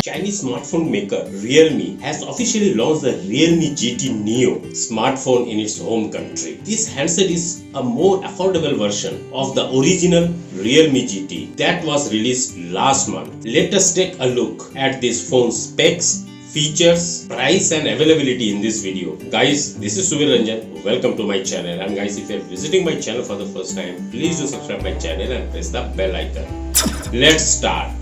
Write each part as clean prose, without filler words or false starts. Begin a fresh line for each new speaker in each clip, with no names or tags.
Chinese smartphone maker Realme has officially launched the Realme GT Neo smartphone in its home country. This handset is a more affordable version of the original Realme GT that was released last month. Let us take a look at this phone's specs, features, price and availability in this video. Guys, this is Subir Ranjan. Welcome to my channel, and guys, if you are visiting my channel for the first time, please do subscribe my channel and press the bell icon. Let's start.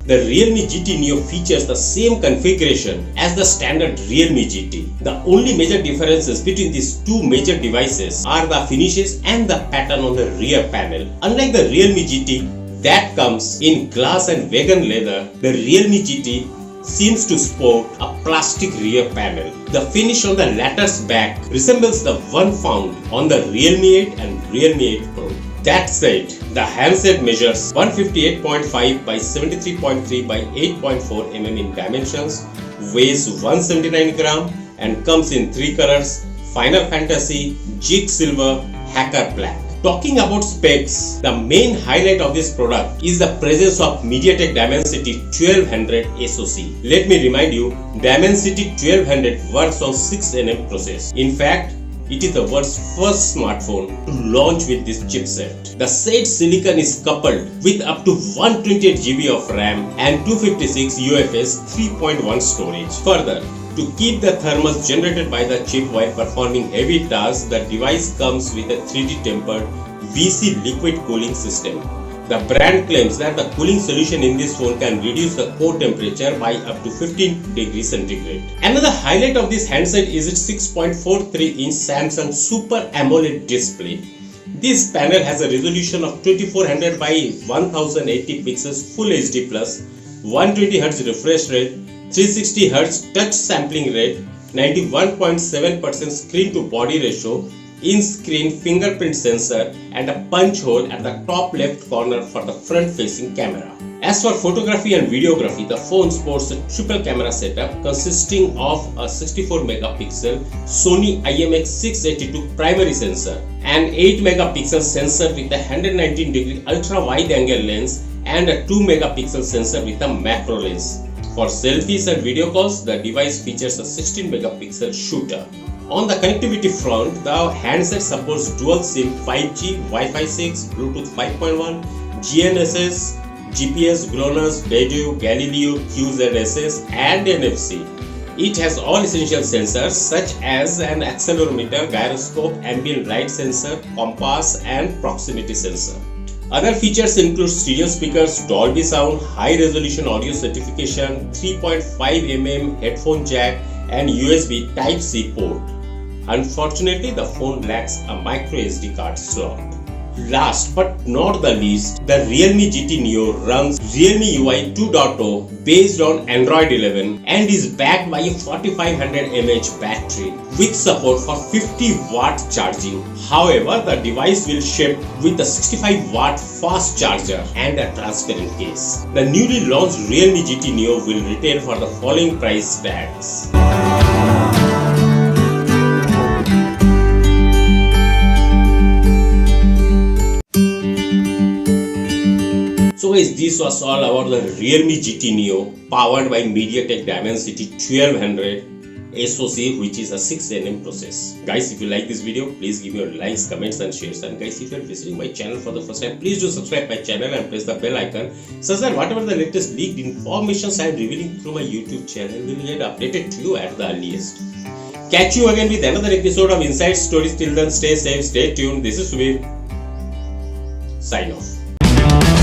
The Realme GT Neo features the same configuration as the standard Realme GT. The only major differences between these two major devices are the finishes and the pattern on the rear panel. Unlike the Realme GT that comes in glass and vegan leather, the Realme GT seems to sport a plastic rear panel. The finish on the latter's back resembles the one found on the Realme 8 and Realme 8 Pro. That said, the handset measures 158.5 by 73.3 by 8.4 mm in dimensions, weighs 179 gram and comes in three colors: Final Fantasy, Jig Silver, Hacker Black. Talking about specs, the main highlight of this product is the presence of MediaTek Dimensity 1200 SoC. Let me remind you, Dimensity 1200 works on 6nm process. In fact, it is the world's first smartphone to launch with this chipset. The said silicon is coupled with up to 128 GB of RAM and 256 UFS 3.1 storage. Further, to keep the thermals generated by the chip while performing heavy tasks, the device comes with a 3D tempered VC liquid cooling system. The brand claims that the cooling solution in this phone can reduce the core temperature by up to 15 degrees centigrade. Another highlight of this handset is its 6.43-inch Samsung Super AMOLED display. This panel has a resolution of 2400 by 1080 pixels Full HD+, 120Hz refresh rate, 360Hz touch sampling rate, 91.7% screen to body ratio, in-screen fingerprint sensor and a punch hole at the top left corner for the front-facing camera. As for photography and videography, the phone sports a triple camera setup consisting of a 64 megapixel Sony IMX682 primary sensor, an 8 megapixel sensor with a 119 degree ultra wide angle lens and a 2 megapixel sensor with a macro lens. For selfies and video calls, the device features a 16 megapixel shooter. On the connectivity front, the handset supports dual SIM 5G, Wi-Fi 6, Bluetooth 5.1, GNSS, GPS, GLONASS, Beidou, Galileo, QZSS and NFC. It has all essential sensors such as an accelerometer, gyroscope, ambient light sensor, compass and proximity sensor. Other features include stereo speakers, Dolby sound, high resolution audio certification, 3.5mm headphone jack and USB Type-C port. Unfortunately, the phone lacks a micro SD card slot. Last but not the least, the Realme GT Neo runs Realme UI 2.0 based on Android 11 and is backed by a 4500 mAh battery with support for 50 watt charging. However, the device will ship with a 65 watt fast charger and a transparent case. The newly launched Realme GT Neo will retail for the following price tags. So guys, this was all about the Realme GT Neo powered by MediaTek Dimensity 1200 SoC, which is a 6nm process. Guys, if you like this video, please give your likes, comments and shares. And guys, if you are visiting my channel for the first time, please do subscribe my channel and press the bell icon such that whatever the latest leaked informations I am revealing through my YouTube channel will get updated to you at the earliest. Catch you again with another episode of Inside Stories. Till then, stay safe, stay tuned. This is Subir. Sign off.